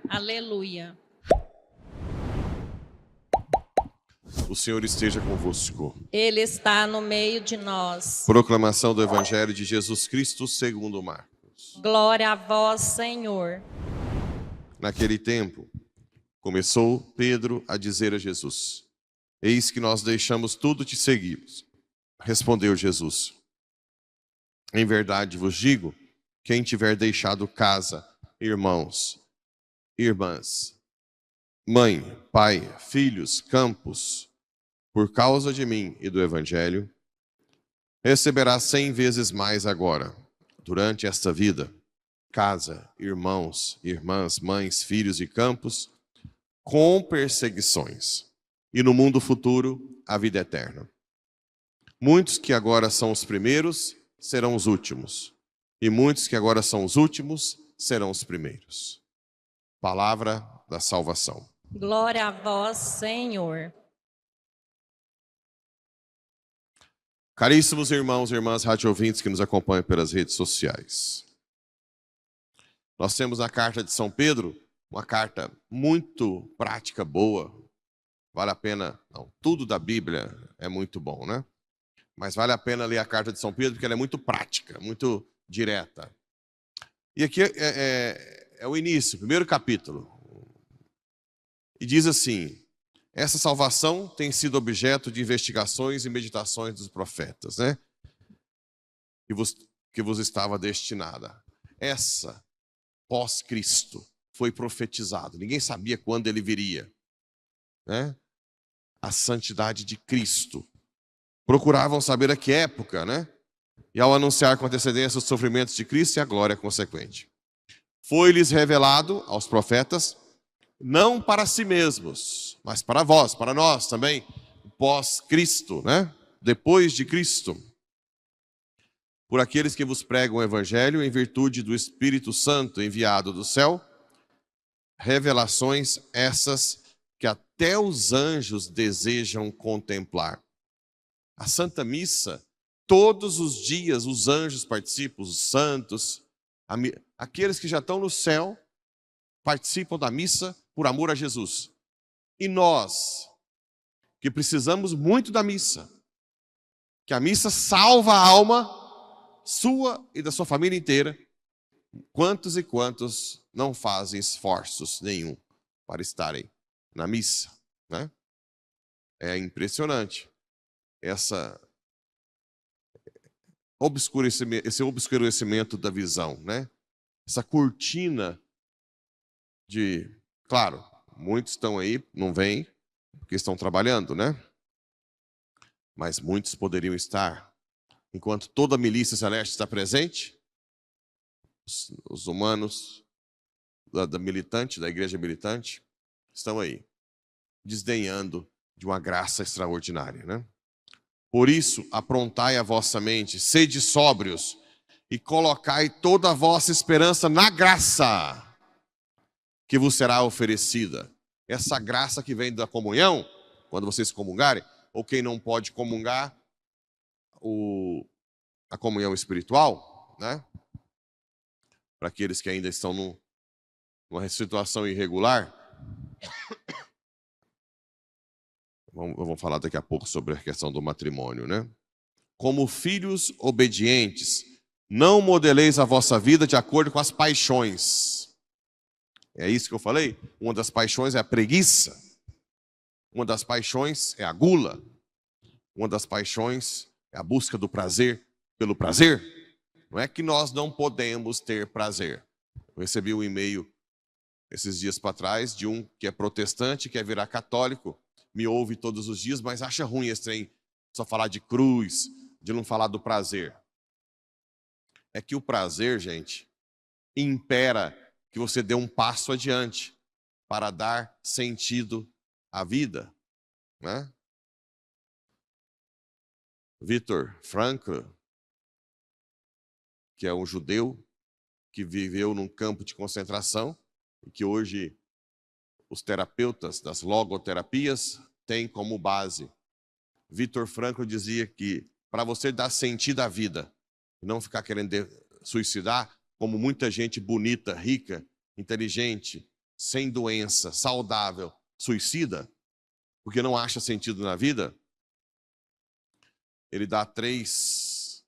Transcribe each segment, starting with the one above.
Aleluia. O Senhor esteja convosco. Ele está no meio de nós. Proclamação do Evangelho de Jesus Cristo segundo Marcos. Glória a vós, Senhor. Naquele tempo, começou Pedro a dizer a Jesus: Eis que nós deixamos tudo e te seguimos. Respondeu Jesus: Em verdade vos digo, quem tiver deixado casa, irmãos, irmãs, mãe, pai, filhos, campos, por causa de mim e do Evangelho, receberá 100 vezes mais agora, durante esta vida, casa, irmãos, irmãs, mães, filhos e campos, com perseguições, e no mundo futuro, a vida eterna. Muitos que agora são os primeiros, serão os últimos, e muitos que agora são os últimos, serão os primeiros. Palavra da salvação. Glória a vós, Senhor. Caríssimos irmãos e irmãs rádio-ouvintes que nos acompanham pelas redes sociais. Nós temos na carta de São Pedro uma carta muito prática, boa. Vale a pena, não, tudo da Bíblia é muito bom, né? Mas vale a pena ler a carta de São Pedro porque ela é muito prática, muito direta. E aqui é o início, o primeiro capítulo. E diz assim: essa salvação tem sido objeto de investigações e meditações dos profetas, né? Que vos estava destinada. Essa, pós-Cristo, foi profetizado. Ninguém sabia quando ele viria, né? A santidade de Cristo. Procuravam saber a que época, né? E ao anunciar com antecedência os sofrimentos de Cristo e a glória consequente. Foi-lhes revelado aos profetas, não para si mesmos, mas para vós, para nós também, pós-Cristo, né? Depois de Cristo. Por aqueles que vos pregam o Evangelho em virtude do Espírito Santo enviado do céu, revelações essas que até os anjos desejam contemplar. A Santa Missa, todos os dias os anjos participam, os santos, aqueles que já estão no céu, participam da missa por amor a Jesus. E nós, que precisamos muito da missa, que a missa salva a alma sua e da sua família inteira, quantos e quantos não fazem esforços nenhum para estarem na missa, né? É impressionante esse obscurecimento da visão, né? Essa cortina de, claro, muitos estão aí, não vêm, porque estão trabalhando, né? Mas muitos poderiam estar, enquanto toda a milícia celeste está presente, os humanos da militante, da igreja militante, estão aí, desdenhando de uma graça extraordinária, né? Por isso, aprontai a vossa mente, sede sóbrios e colocai toda a vossa esperança na graça que vos será oferecida. Essa graça que vem da comunhão, quando vocês comungarem, ou quem não pode comungar, a comunhão espiritual, né? Para aqueles que ainda estão numa situação irregular. Vamos falar daqui a pouco sobre a questão do matrimônio, né? Como filhos obedientes, não modeleis a vossa vida de acordo com as paixões. É isso que eu falei? Uma das paixões é a preguiça. Uma das paixões é a gula. Uma das paixões é a busca do prazer pelo prazer. Não é que nós não podemos ter prazer. Eu recebi um e-mail esses dias para trás de um que é protestante, quer virar católico, me ouve todos os dias, mas acha ruim esse trem, só falar de cruz, de não falar do prazer. É que o prazer, gente, impera que você dê um passo adiante para dar sentido à vida, né? Viktor Frankl, que é um judeu que viveu num campo de concentração e que hoje os terapeutas das logoterapias têm como base. Viktor Frankl dizia que para você dar sentido à vida, não ficar querendo suicidar, como muita gente bonita, rica, inteligente, sem doença, saudável, suicida, porque não acha sentido na vida, ele dá 3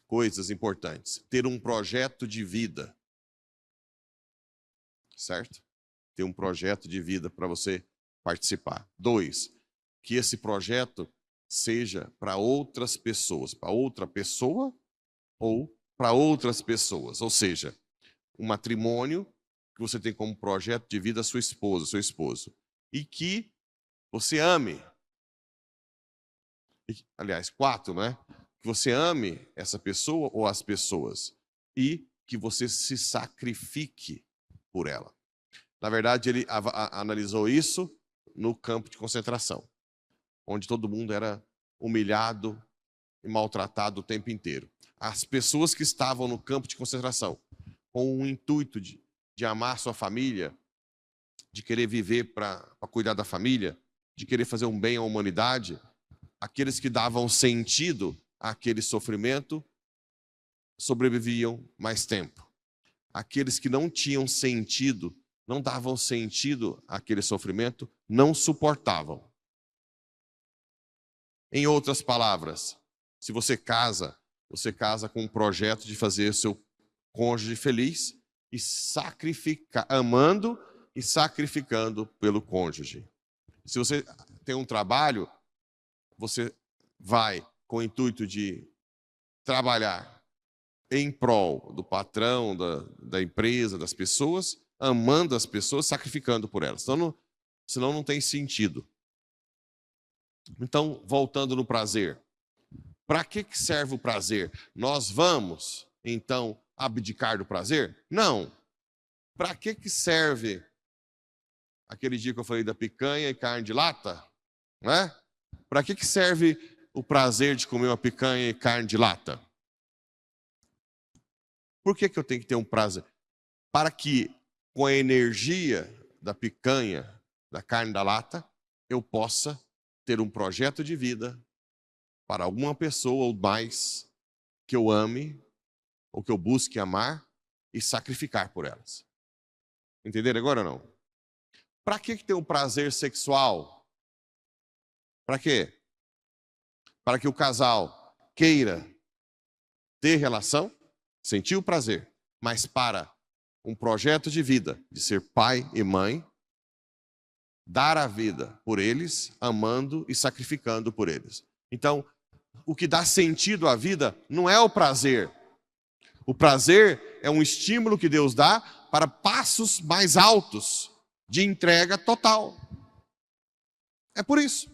coisas importantes. Ter um projeto de vida. Certo? Ter um projeto de vida para você participar. 2, que esse projeto seja para outras pessoas, para outra pessoa ou para outras pessoas. Ou seja, um matrimônio que você tem como projeto de vida sua esposa, seu esposo. E que você ame. Aliás, 4, né? Que você ame essa pessoa ou as pessoas. E que você se sacrifique por ela. Na verdade, ele analisou isso no campo de concentração, onde todo mundo era humilhado e maltratado o tempo inteiro. As pessoas que estavam no campo de concentração, com o intuito de amar sua família, de querer viver para cuidar da família, de querer fazer um bem à humanidade, aqueles que davam sentido àquele sofrimento, sobreviviam mais tempo. Aqueles que não tinham sentido, não davam sentido àquele sofrimento, não suportavam. Em outras palavras, se você casa com um projeto de fazer seu cônjuge feliz e sacrificar, amando e sacrificando pelo cônjuge. Se você tem um trabalho, você vai com o intuito de trabalhar em prol do patrão, da empresa, das pessoas, amando as pessoas, sacrificando por elas. Senão não tem sentido. Então, voltando no prazer. Para que serve o prazer? Nós vamos, então, abdicar do prazer? Não. Para que serve aquele dia que eu falei da picanha e carne de lata? Né? Para que serve o prazer de comer uma picanha e carne de lata? Por que eu tenho que ter um prazer? Para que, com a energia da picanha, da carne da lata, eu possa ter um projeto de vida para alguma pessoa ou mais que eu ame, ou que eu busque amar e sacrificar por elas. Entenderam agora ou não? Para que ter um prazer sexual? Para quê? Para que o casal queira ter relação, sentir o prazer, mas para um projeto de vida, de ser pai e mãe, dar a vida por eles, amando e sacrificando por eles. Então, o que dá sentido à vida não é o prazer. O prazer é um estímulo que Deus dá para passos mais altos de entrega total. É por isso.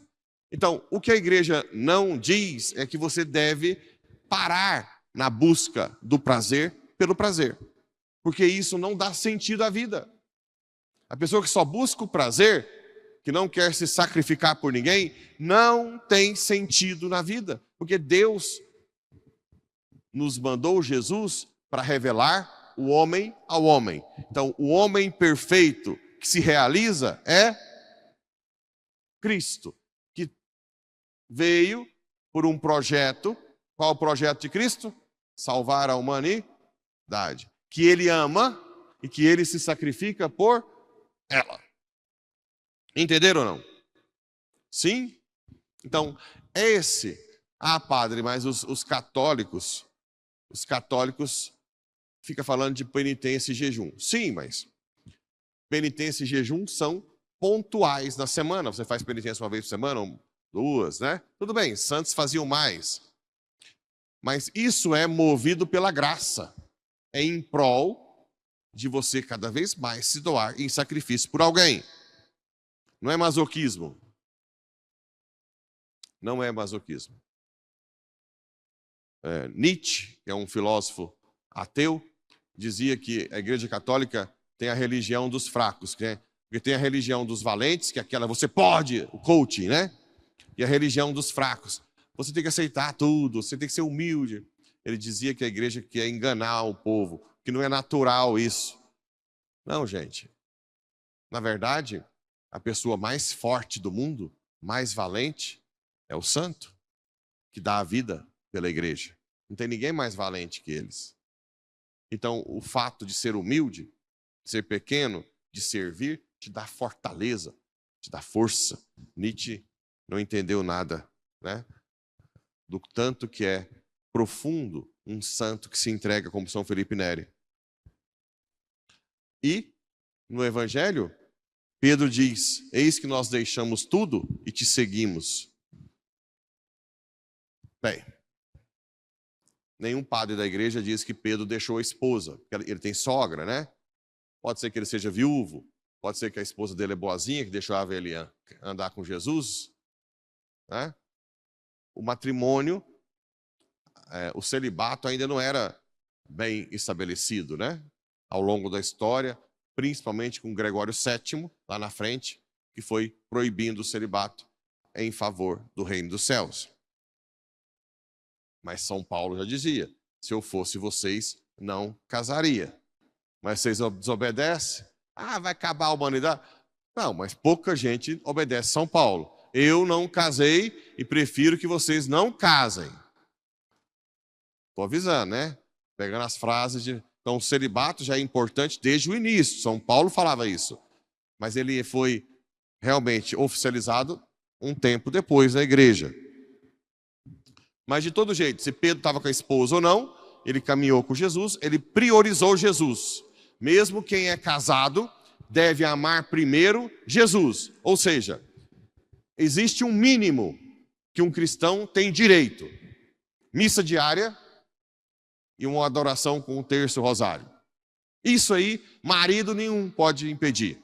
Então, o que a igreja não diz é que você deve parar na busca do prazer pelo prazer. Porque isso não dá sentido à vida. A pessoa que só busca o prazer, que não quer se sacrificar por ninguém, não tem sentido na vida. Porque Deus nos mandou Jesus para revelar o homem ao homem. Então, o homem perfeito que se realiza é Cristo, que veio por um projeto. Qual o projeto de Cristo? Salvar a humanidade. Que ele ama e que ele se sacrifica por ela. Entenderam ou não? Sim? Então, padre, mas os católicos ficam falando de penitência e jejum. Sim, mas penitência e jejum são pontuais na semana. Você faz penitência uma vez por semana, ou 2, né? Tudo bem, santos faziam mais. Mas isso é movido pela graça. É em prol de você cada vez mais se doar em sacrifício por alguém. Não é masoquismo. Não é masoquismo. Nietzsche, que é um filósofo ateu, dizia que a Igreja Católica tem a religião dos fracos, né? Porque tem a religião dos valentes, que é aquela você pode, o coaching, né? E a religião dos fracos. Você tem que aceitar tudo, você tem que ser humilde. Ele dizia que a igreja quer enganar o povo, que não é natural isso. Não, gente. Na verdade, a pessoa mais forte do mundo, mais valente, é o santo, que dá a vida pela igreja. Não tem ninguém mais valente que eles. Então, o fato de ser humilde, de ser pequeno, de servir, te dá fortaleza, te dá força. Nietzsche não entendeu nada, né, do tanto que é profundo um santo que se entrega como São Felipe Neri. E, no Evangelho, Pedro diz: eis que nós deixamos tudo e te seguimos. Bem, nenhum padre da igreja diz que Pedro deixou a esposa. Ele tem sogra, né? Pode ser que ele seja viúvo. Pode ser que a esposa dele é boazinha, que deixava ele andar com Jesus, né? O matrimônio, o celibato ainda não era bem estabelecido, né? Ao longo da história, principalmente com Gregório VII, lá na frente, que foi proibindo o celibato em favor do reino dos céus. Mas São Paulo já dizia: se eu fosse vocês, não casaria. Mas vocês desobedecem? Vai acabar a humanidade? Não, mas pouca gente obedece São Paulo. Eu não casei e prefiro que vocês não casem. Estou avisando, né? Pegando as frases de... Então, o celibato já é importante desde o início. São Paulo falava isso. Mas ele foi realmente oficializado um tempo depois na igreja. Mas, de todo jeito, se Pedro estava com a esposa ou não, ele caminhou com Jesus, ele priorizou Jesus. Mesmo quem é casado deve amar primeiro Jesus. Ou seja, existe um mínimo que um cristão tem direito: missa diária e uma adoração com o terço rosário. Isso aí, marido nenhum pode impedir.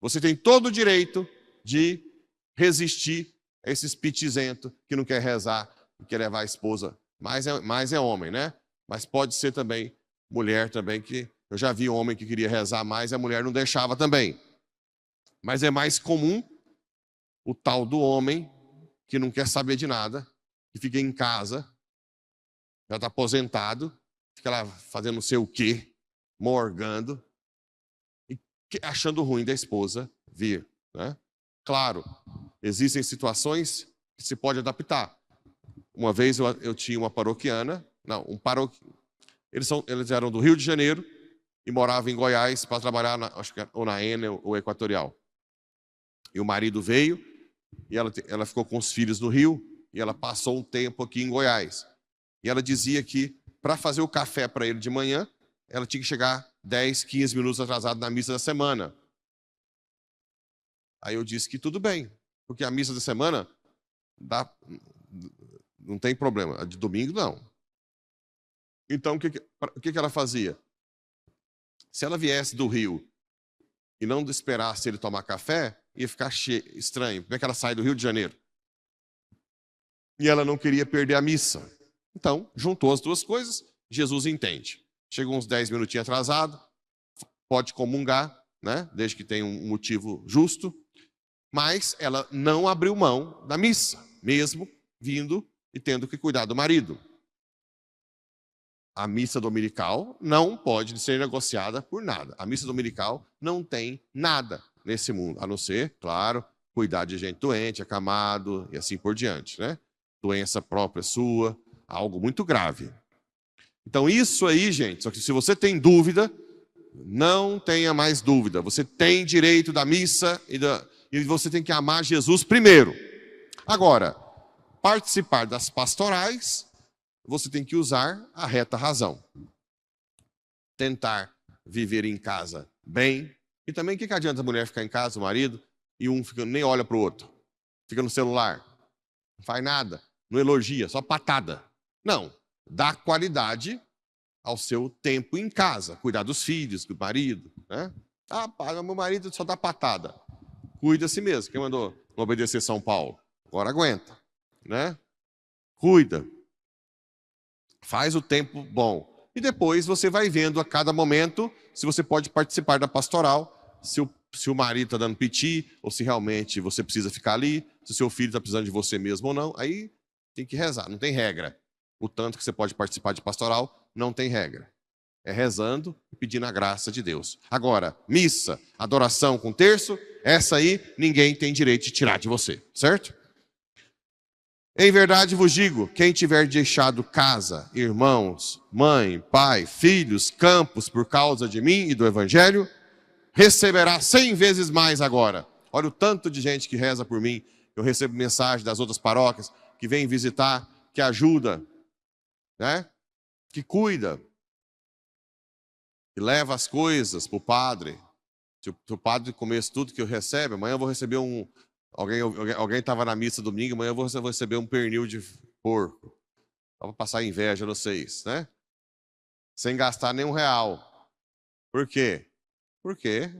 Você tem todo o direito de resistir a esse pitizento que não quer rezar, que quer levar a esposa. Mais é homem, né? Mas pode ser também mulher também, que eu já vi homem que queria rezar mais e a mulher não deixava também. Mas é mais comum o tal do homem que não quer saber de nada, que fica em casa, já está aposentado, fica lá fazendo não sei o quê, morgando, e achando ruim da esposa vir, né? Claro, existem situações que se pode adaptar. Uma vez eu tinha uma paroquiana, eles eram do Rio de Janeiro e moravam em Goiás para trabalhar, acho que ou na Enel ou Equatorial. E o marido veio e ela ficou com os filhos no Rio e ela passou um tempo aqui em Goiás. E ela dizia que para fazer o café para ele de manhã, ela tinha que chegar 10, 15 minutos atrasado na missa da semana. Aí eu disse que tudo bem, porque a missa da semana não tem problema, a de domingo não. Então o que ela fazia? Se ela viesse do Rio e não esperasse ele tomar café, ia ficar estranho. Como é que ela sai do Rio de Janeiro? E ela não queria perder a missa. Então, juntou as duas coisas, Jesus entende. Chegou uns 10 minutinhos atrasado, pode comungar, né? Desde que tenha um motivo justo, mas ela não abriu mão da missa, mesmo vindo e tendo que cuidar do marido. A missa dominical não pode ser negociada por nada. A missa dominical não tem nada nesse mundo, a não ser, claro, cuidar de gente doente, acamado e assim por diante, né? Doença própria sua, algo muito grave. Então isso aí, gente, só que se você tem dúvida, não tenha mais dúvida. Você tem direito da missa e você tem que amar Jesus primeiro. Agora, participar das pastorais, você tem que usar a reta razão. Tentar viver em casa bem. E também o que adianta a mulher ficar em casa, o marido, e um nem olha para o outro. Fica no celular. Não faz nada. Não elogia, só patada. Não. Dá qualidade ao seu tempo em casa. Cuidar dos filhos, do marido, né? Meu marido só dá patada. Cuida a si mesmo. Quem mandou não obedecer São Paulo? Agora aguenta, né? Cuida. Faz o tempo bom. E depois você vai vendo a cada momento se você pode participar da pastoral, se o marido está dando piti, ou se realmente você precisa ficar ali, se o seu filho está precisando de você mesmo ou não. Aí tem que rezar, não tem regra. O tanto que você pode participar de pastoral, não tem regra. É rezando e pedindo a graça de Deus. Agora, missa, adoração com terço, essa aí ninguém tem direito de tirar de você, certo? Em verdade vos digo, quem tiver deixado casa, irmãos, mãe, pai, filhos, campos, por causa de mim e do Evangelho, receberá 100 vezes mais agora. Olha o tanto de gente que reza por mim. Eu recebo mensagem das outras paróquias que vem visitar, que ajuda, né? Que cuida, que leva as coisas para o padre. Se o padre comesse tudo que eu recebo, amanhã eu vou receber alguém estava na missa domingo, amanhã eu vou receber um pernil de porco. Só para passar inveja a vocês, né? Sem gastar nem R$1. Por quê? Porque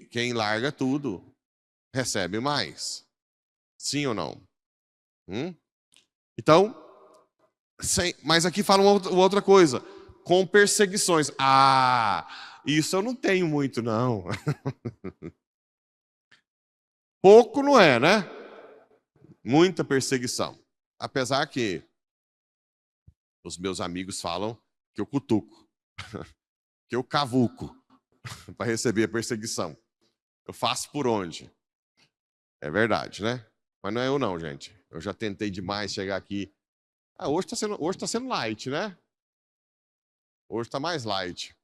quem larga tudo recebe mais. Sim ou não? Então, mas aqui fala uma outra coisa. Com perseguições. Isso eu não tenho muito, não. Pouco não é, né? Muita perseguição. Apesar que os meus amigos falam que eu cutuco, que eu cavuco para receber a perseguição. Eu faço por onde? É verdade, né? Mas não é eu não, gente. Eu já tentei demais chegar aqui. Hoje tá sendo light, né? Hoje está mais light.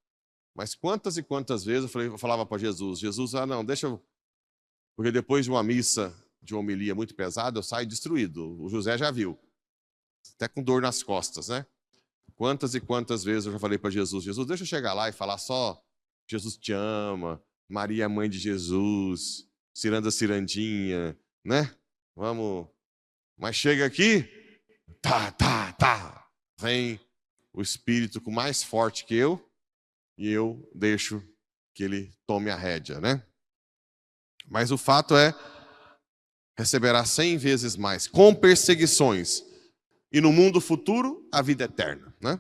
Mas quantas e quantas vezes eu falava para Jesus, não, deixa eu... Porque depois de uma missa, de uma homilia muito pesada, eu saio destruído. O José já viu. Até com dor nas costas, né? Quantas e quantas vezes eu já falei para Jesus, deixa eu chegar lá e falar só, Jesus te ama, Maria é mãe de Jesus, Ciranda Cirandinha, né? Vamos... Mas chega aqui, vem o Espírito com mais forte que eu, e eu deixo que ele tome a rédea, né? Mas o fato é, receberá 100 vezes mais, com perseguições, e no mundo futuro, a vida eterna, né?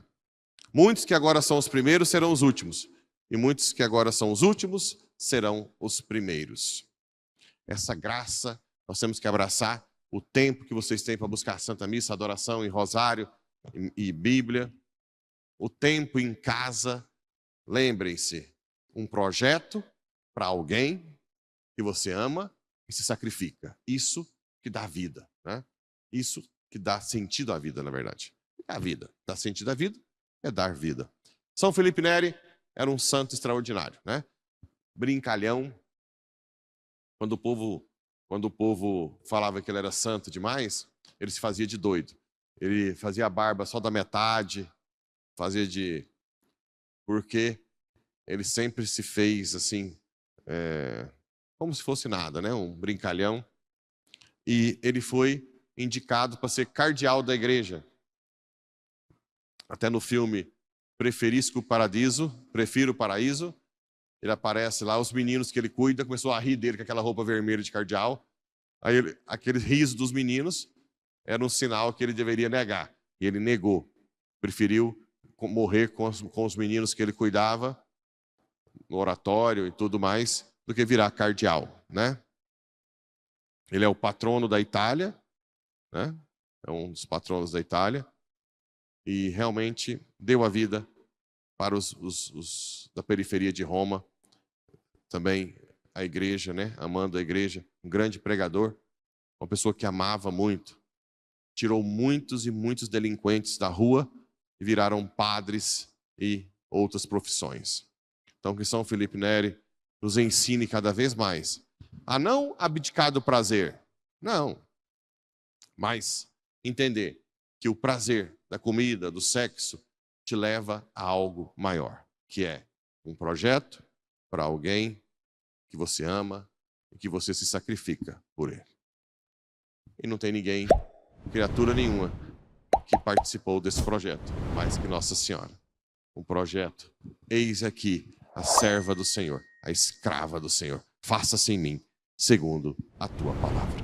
Muitos que agora são os primeiros serão os últimos, e muitos que agora são os últimos serão os primeiros. Essa graça, nós temos que abraçar o tempo que vocês têm para buscar Santa Missa, adoração e rosário e Bíblia, o tempo em casa. Lembrem-se, um projeto para alguém que você ama e se sacrifica. Isso que dá vida, né? Isso que dá sentido à vida, na verdade. É a vida. Dá sentido à vida é dar vida. São Felipe Neri era um santo extraordinário, né? Brincalhão. Quando o povo falava que ele era santo demais, ele se fazia de doido. Ele fazia a barba só da metade, porque ele sempre se fez assim, como se fosse nada, né? Um brincalhão. E ele foi indicado para ser cardeal da igreja. Até no filme Prefiro o Paraíso, ele aparece lá, os meninos que ele cuida começou a rir dele com aquela roupa vermelha de cardeal. Aí aquele riso dos meninos era um sinal que ele deveria negar. E ele negou. Preferiu morrer com os meninos que ele cuidava, no oratório e tudo mais, do que virar cardeal, né? Ele é o patrono da Itália, né? É um dos patronos da Itália. E realmente deu a vida para os da periferia de Roma. Também a igreja, né? Amando a igreja. Um grande pregador. Uma pessoa que amava muito. Tirou muitos e muitos delinquentes da rua e viraram padres e outras profissões. Então, que São Felipe Neri nos ensine cada vez mais a não abdicar do prazer. Não. Mas entender que o prazer da comida, do sexo, te leva a algo maior, que é um projeto para alguém que você ama e que você se sacrifica por ele. E não tem ninguém, criatura nenhuma, que participou desse projeto, mais que Nossa Senhora. Um projeto, eis aqui a serva do Senhor, a escrava do Senhor. Faça-se em mim, segundo a tua palavra.